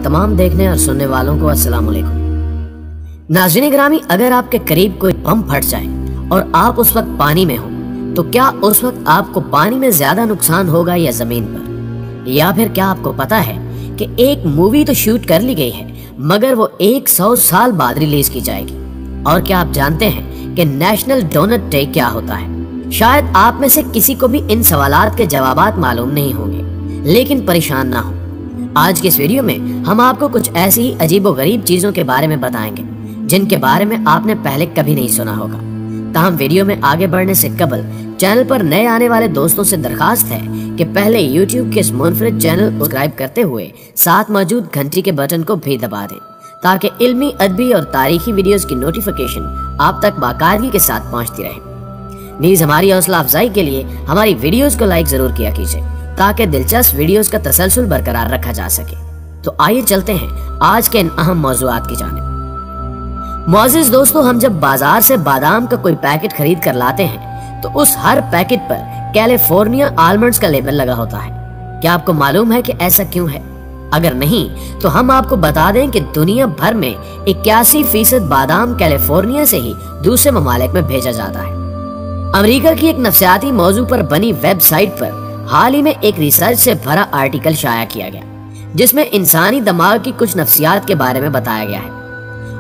तमाम देखने और सुनने वालों को अस्सलाम वालेकुम। नाज़रीन गिरामी, अगर आपके करीब कोई बम फट जाए और आप उस वक्त पानी में हो तो क्या उस वक्त आपको पानी में ज्यादा नुकसान होगा या जमीन पर? या फिर क्या आपको पता है कि एक मूवी तो शूट कर ली गई है मगर वो 100 साल बाद रिलीज की जाएगी? और क्या आप जानते हैं कि नेशनल डोनट डे क्या होता है? शायद आप में से किसी को भी इन सवालात के जवाबात मालूम नहीं होंगे, लेकिन परेशान ना हो। आज के इस वीडियो में हम आपको कुछ ऐसी ही अजीबोगरीब चीजों के बारे में बताएंगे जिनके बारे में आपने पहले कभी नहीं सुना होगा। ताहम वीडियो में आगे बढ़ने से कबल चैनल पर नए आने वाले दोस्तों से दरखास्त है कि पहले YouTube के इस मुनफरिद चैनल को सब्सक्राइब करते हुए साथ मौजूद घंटी के बटन को भी दबा दें ताकि इल्मी, अदबी और तारीखी वीडियोस की नोटिफिकेशन आप तक बाकायदगी के साथ पहुंचती रहे। नीज हमारी हौसला अफजाई के लिए हमारी वीडियोस को लाइक जरूर किया कीजिए ताकि दिलचस्प वीडियोस का तसलसल बरकरार रखा जा सके। तो आइए चलते हैं आज के इन अहम मौज़ूआत की जानिब। मुअज़्ज़िज़ दोस्तों, हम जब बाजार से बादाम का कोई पैकेट खरीद कर लाते हैं तो उस हर पैकेट पर कैलिफोर्निया आलमंड्स का लेबल लगा होता है। क्या आपको मालूम है कि ऐसा क्यों है? अगर नहीं तो हम आपको बता दें कि दुनिया भर में 81% बादाम कैलिफोर्निया से ही दूसरे ममालिक में भेजा जाता है। अमेरिका की एक नफ्सियाती मौजू पर बनी वेबसाइट पर हाल ही में एक रिसर्च से भरा आर्टिकल शाया किया गया जिसमें इंसानी दिमाग की कुछ नफ्सियात के बारे में बताया गया है।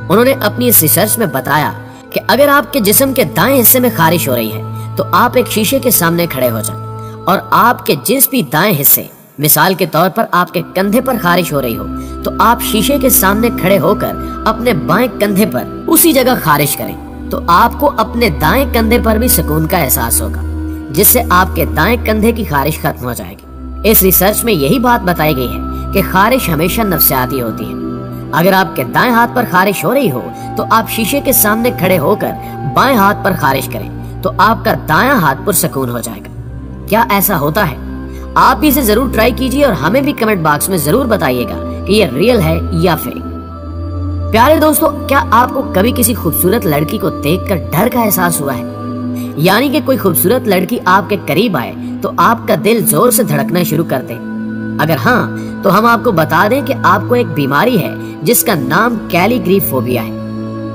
उन्होंने अपनी इस रिसर्च में बताया कि अगर आपके जिस्म के दाएं हिस्से में खारिश हो रही है तो आप एक शीशे के सामने खड़े हो जाएं और आपके जिस भी दाएं हिस्से, मिसाल के तौर पर आपके कंधे पर खारिश हो रही हो तो आप शीशे के सामने खड़े होकर अपने बाएं कंधे पर उसी जगह खारिश करें तो आपको अपने दाएं कंधे पर भी सुकून का एहसास होगा जिससे आपके दाएं कंधे की खारिश खत्म हो जाएगी। इस रिसर्च में यही बात बताई गई है कि खारिश हमेशा नफ्सियाती होती है। अगर आपके दाएं हाथ पर खारिश हो रही हो तो आप शीशे के सामने खड़े होकर बाएं हाथ पर खारिश करें तो आपका दायां हाथ पुरसकून हो जाएगा। क्या ऐसा होता है? आप भी इसे जरूर ट्राई कीजिए और हमें भी कमेंट बॉक्स में जरूर बताइएगा कि ये रियल है या फेक। प्यारे दोस्तों, क्या आपको कभी किसी खूबसूरत लड़की को देखकर डर का एहसास हुआ है? यानी कि कोई खूबसूरत लड़की आपके करीब आए तो आपका दिल जोर से धड़कना शुरू कर दे? अगर हाँ तो हम आपको बता दें कि आपको एक बीमारी है जिसका नाम कैलीग्रीफोबिया है।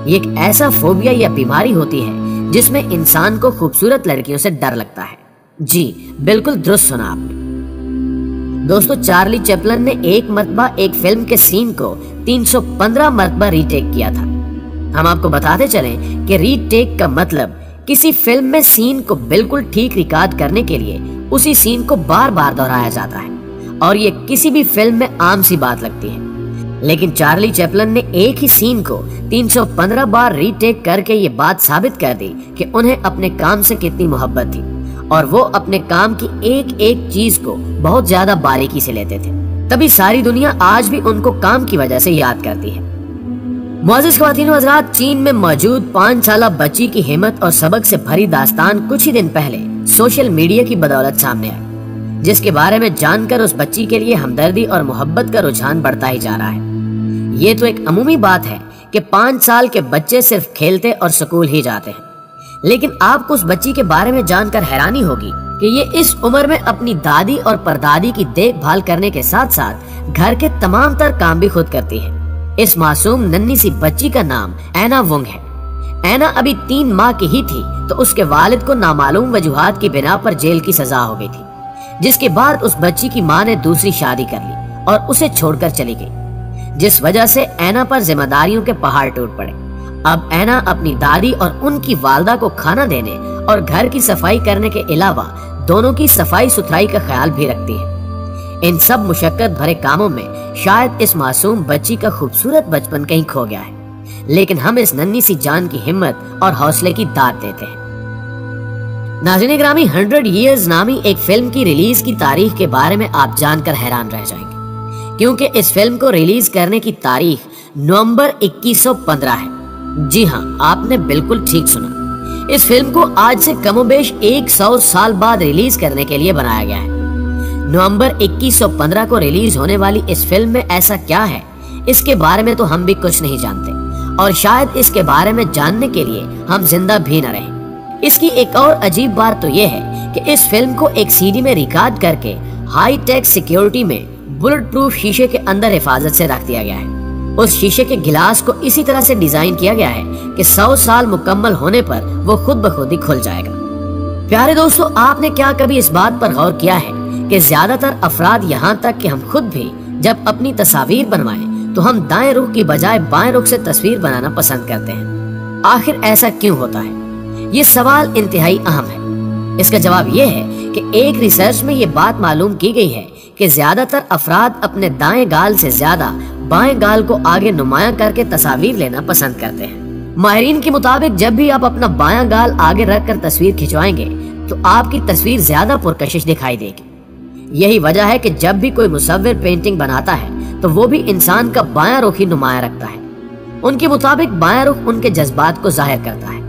ये एक ऐसा फोबिया या बीमारी होती है जिसमें इंसान को खूबसूरत लड़कियों से डर लगता है। जी बिल्कुल दुरुस्त सुना आपने। दोस्तों, चार्ली चैपलिन ने एक मरतबा एक फिल्म के सीन को 315 मरतबा रीटेक किया था। हम आपको बताते चलें कि रीटेक का मतलब किसी फिल्म में सीन को बिल्कुल ठीक रिकॉर्ड करने के लिए उसी सीन को बार बार दोहराया जाता है और ये किसी भी फिल्म में आम सी बात लगती है। लेकिन चार्ली चैपलिन ने एक ही सीन को 315 बार रीटेक करके ये बात साबित कर दी कि उन्हें अपने काम से कितनी मोहब्बत थी और वो अपने काम की एक एक चीज को बहुत ज्यादा बारीकी से लेते थे। तभी सारी दुनिया आज भी उनको काम की वजह से याद करती है। मुअज़्ज़िज़ ख्वातीन व हज़रात, चीन में मौजूद 5 साला बच्ची की हिम्मत और सबक से भरी दास्तान कुछ ही दिन पहले सोशल मीडिया की बदौलत सामने आई, जिसके बारे में जानकर उस बच्ची के लिए हमदर्दी और मोहब्बत का रुझान बढ़ता ही जा रहा है। ये तो एक अमूमी बात है कि 5 साल के बच्चे सिर्फ खेलते और स्कूल ही जाते हैं, लेकिन आपको उस बच्ची के बारे में जानकर हैरानी होगी कि ये इस उम्र में अपनी दादी और परदादी की देखभाल करने के साथ साथ घर के तमाम तर काम भी खुद करती है। इस मासूम नन्ही सी बच्ची का नाम एना वुंग है। एना अभी 3 माह की ही थी तो उसके वालिद को नामालूम वजूहात की बिना पर जेल की सजा हो गई थी, जिसके बाद उस बच्ची की मां ने दूसरी शादी कर ली और उसे छोड़कर चली गई, जिस वजह से एना पर जिम्मेदारियों के पहाड़ टूट पड़े। अब एना अपनी दादी और उनकी वालदा को खाना देने और घर की सफाई करने के अलावा दोनों की सफाई सुथराई का ख्याल भी रखती है। इन सब मुशक्कत भरे कामों में शायद इस मासूम बच्ची का खूबसूरत बचपन कहीं खो गया है, लेकिन हम इस नन्ही सी जान की हिम्मत और हौसले की दाद देते हैं। नाज़रीन गिरामी, 100 Years नामी एक फिल्म की रिलीज की तारीख के बारे में आप जानकर हैरान रह जाएंगे, क्योंकि इस फिल्म को रिलीज करने की तारीख नवंबर 2115 है। जी हाँ, आपने बिल्कुल ठीक सुना। इस फिल्म को आज से कमोबेश 100 साल बाद रिलीज करने के लिए बनाया गया है। नवंबर 2115 को रिलीज होने वाली इस फिल्म में ऐसा क्या है, इसके बारे में तो हम भी कुछ नहीं जानते और शायद इसके बारे में जानने के लिए हम जिंदा भी न रहें। इसकी एक और अजीब बात तो यह है कि इस फिल्म को एक सीडी में रिकॉर्ड करके हाई टेक सिक्योरिटी में बुलेट प्रूफ शीशे के अंदर हिफाजत से रख दिया गया है। उस शीशे के गिलास को इसी तरह से डिजाइन किया गया है कि 100 साल मुकम्मल होने पर वो खुद ब खुद ही खुल जाएगा। प्यारे दोस्तों, आपने क्या कभी इस बात पर गौर किया है कि ज्यादातर अफराद, यहाँ तक कि हम खुद भी, जब अपनी तस्वीर बनवाएं तो हम दाएं रुख की बजाय बाएं रुख से तस्वीर बनाना पसंद करते हैं। आखिर ऐसा क्यों होता है? ये सवाल इंतहाई अहम है। इसका जवाब ये है कि एक रिसर्च में ये बात मालूम की गई है कि ज्यादातर अफराद अपने दाएं गाल से ज्यादा बाएं गाल को आगे नुमायां करके तस्वीर लेना पसंद करते हैं। माहिरीन के मुताबिक जब भी आप अपना बायां गाल आगे रखकर तस्वीर खिंचवाएंगे तो आपकी तस्वीर ज्यादा पुरकशिश दिखाई देगी। यही वजह है कि जब भी कोई मुसव्विर पेंटिंग बनाता है तो वो भी इंसान का बायां रुख ही नुमायां रखता है। उनके मुताबिक बायां रुख उनके जज्बात को जाहिर करता है।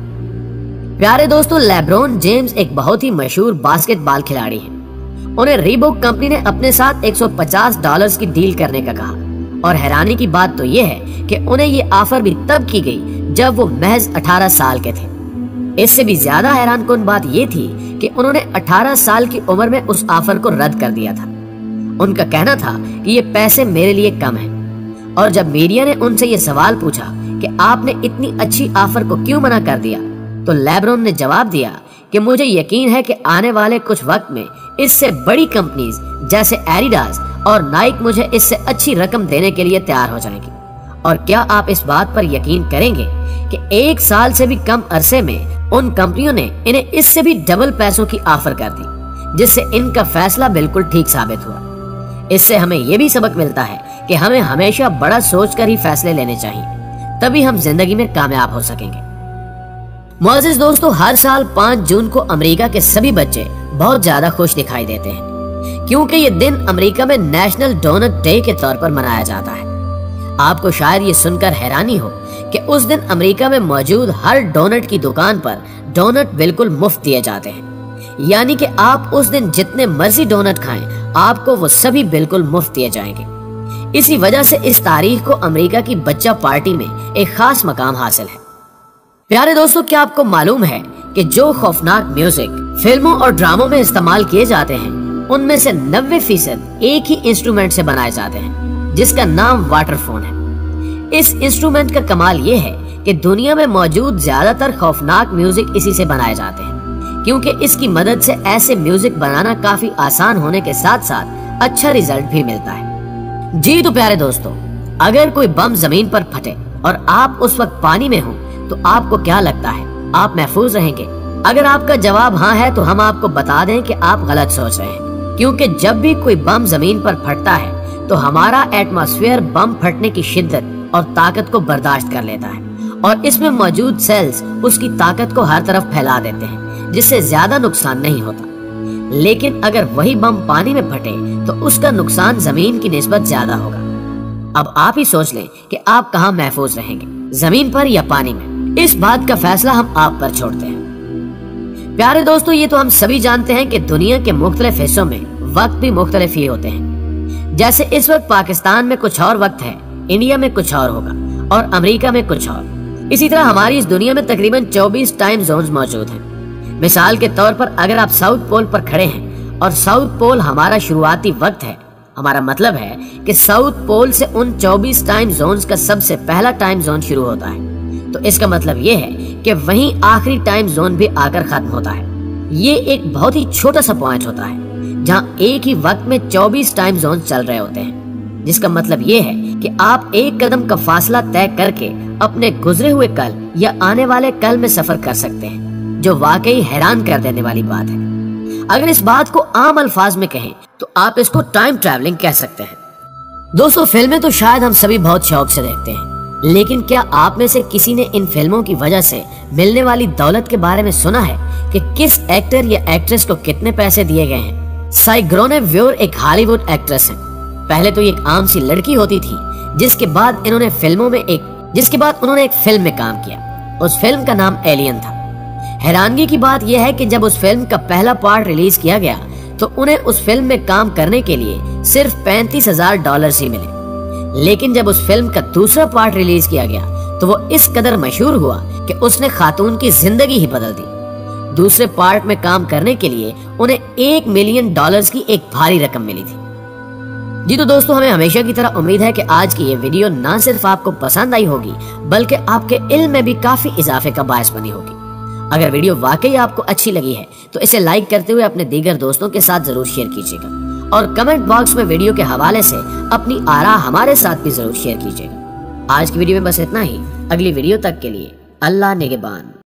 प्यारे दोस्तों, लेब्रॉन जेम्स एक बहुत ही मशहूर बास्केटबॉल खिलाड़ी हैं। उन्हें रीबॉक कंपनी ने अपने साथ $150 की डील करने का कहा और हैरानी की बात तो यह है कि उन्हें ये ऑफर भी तब की गई जब वो महज 18 साल के थे। इससे भी ज्यादा हैरानकुन बात ये थी कि उन्होंने 18 साल की उम्र में उस ऑफर को रद्द कर दिया था। उनका कहना था कि ये पैसे मेरे लिए कम हैं। और जब मीडिया ने उनसे ये सवाल पूछा कि आपने इतनी अच्छी ऑफर को क्यों मना कर दिया, तो लेब्रॉन ने जवाब दिया कि मुझे यकीन है कि आने वाले कुछ वक्त में इससे बड़ी कंपनीज जैसे एडिडास और नाइक मुझे इससे अच्छी रकम देने के लिए तैयार हो जाएंगी। और क्या आप इस बात पर यकीन करेंगे कि 1 साल से भी कम अरसे में उन कंपनियों ने इन्हें इससे भी डबल पैसों की ऑफर कर दी, जिससे इनका फैसला बिल्कुल ठीक साबित हुआ। इससे हमें यह भी सबक मिलता है कि हमें हमेशा बड़ा सोचकर ही फैसले लेने चाहिए, तभी हम जिंदगी में कामयाब हो सकेंगे। मुअज़्ज़िज़ दोस्तों, हर साल 5 जून को अमेरिका के सभी बच्चे बहुत ज्यादा खुश दिखाई देते हैं, क्योंकि ये दिन अमेरिका में नेशनल डोनट डे के तौर पर मनाया जाता है। आपको शायद ये सुनकर हैरानी हो कि उस दिन अमेरिका में मौजूद हर डोनट की दुकान पर डोनट बिल्कुल मुफ्त दिए जाते हैं। यानी कि आप उस दिन जितने मर्जी डोनट खाएं, आपको वो सभी बिल्कुल मुफ्त दिए जाएंगे। इसी वजह से इस तारीख को अमेरिका की बच्चा पार्टी में एक खास मकाम हासिल है। प्यारे दोस्तों, क्या आपको मालूम है कि जो खौफनाक म्यूजिक फिल्मों और ड्रामों में इस्तेमाल किए जाते हैं, उनमें से 90% एक ही इंस्ट्रूमेंट से बनाए जाते हैं, जिसका नाम वाटरफोन है। इस इंस्ट्रूमेंट का कमाल ये है कि दुनिया में मौजूद ज्यादातर खौफनाक म्यूजिक इसी से बनाए जाते हैं, क्योंकि इसकी मदद से ऐसे म्यूजिक बनाना काफी आसान होने के साथ साथ अच्छा रिजल्ट भी मिलता है। जी तो प्यारे दोस्तों, अगर कोई बम जमीन पर फटे और आप उस वक्त पानी में हो तो आपको क्या लगता है, आप महफूज रहेंगे? अगर आपका जवाब हाँ है तो हम आपको बता दें कि आप गलत सोच रहे हैं, क्योंकि जब भी कोई बम जमीन पर फटता है तो हमारा एटमॉस्फेयर बम फटने की शिद्दत और ताकत को बर्दाश्त कर लेता है और इसमें मौजूद सेल्स उसकी ताकत को हर तरफ फैला देते हैं, जिससे ज्यादा नुकसान नहीं होता। लेकिन अगर वही बम पानी में फटे तो उसका नुकसान जमीन की निस्बत ज्यादा होगा। अब आप ही सोच लें कि आप कहाँ महफूज रहेंगे, जमीन पर या पानी में। इस बात का फैसला हम आप पर छोड़ते हैं। प्यारे दोस्तों, ये तो हम सभी जानते हैं कि दुनिया के मुख्तलिफ हिस्सों में वक्त भी मुख्तलिफ ही होते हैं। जैसे इस वक्त पाकिस्तान में कुछ और वक्त है, इंडिया में कुछ और होगा और अमेरिका में कुछ और। इसी तरह हमारी इस दुनिया में तकरीबन 24 टाइम जोन्स मौजूद हैं। मिसाल के तौर पर अगर आप साउथ पोल पर खड़े हैं और साउथ पोल हमारा शुरुआती वक्त है, हमारा मतलब है कि साउथ पोल से उन 24 टाइम जोन्स का सबसे पहला टाइम जोन शुरू होता है, तो इसका मतलब ये है कि वहीं आखिरी टाइम जोन भी आकर खत्म होता है। ये एक बहुत ही छोटा सा पॉइंट होता है जहां एक ही वक्त में 24 टाइम जोन चल रहे होते हैं, जिसका मतलब ये है कि आप एक कदम का फासला तय करके अपने गुजरे हुए कल या आने वाले कल में सफर कर सकते हैं, जो वाकई हैरान कर देने वाली बात है। अगर इस बात को आम अल्फाज में कहें तो आप इसको टाइम ट्रैवलिंग कह सकते हैं। दोस्तों, फिल्में तो शायद हम सभी बहुत शौक से देखते हैं, लेकिन क्या आप में से किसी ने इन फिल्मों की वजह से मिलने वाली दौलत के बारे में सुना है कि किस एक्टर या एक्ट्रेस को कितने पैसे दिए गए हैं? साइग्रोने व्योर एक हॉलीवुड एक्ट्रेस है। पहले तो ये एक आम सी लड़की होती थी, जिसके बाद उन्होंने एक फिल्म में काम किया। उस फिल्म का नाम एलियन था। हैरानगी की बात यह है कि जब उस फिल्म का पहला पार्ट रिलीज किया गया तो उन्हें उस फिल्म में काम करने के लिए सिर्फ $35,000 ही मिले। लेकिन जब उस फिल्म का दूसरा पार्ट रिलीज किया गया तो वो इस कदर मशहूर हुआ कि उसने खातून की जिंदगी ही बदल दी। दूसरे पार्ट में काम करने के लिए उन्हें $1 मिलियन की एक भारी रकम मिली थी। जी तो दोस्तों, हमें हमेशा की तरह उम्मीद है कि आज की ये वीडियो ना सिर्फ आपको पसंद आई होगी बल्कि आपके इल्म में भी काफी इजाफे का बायस बनी होगी। अगर वीडियो वाकई आपको अच्छी लगी है तो इसे लाइक करते हुए अपने दीगर दोस्तों के साथ जरूर शेयर कीजिएगा और कमेंट बॉक्स में वीडियो के हवाले से अपनी आरा हमारे साथ भी जरूर शेयर कीजिएगा। आज की वीडियो में बस इतना ही। अगली वीडियो तक के लिए अल्लाह निगहबान।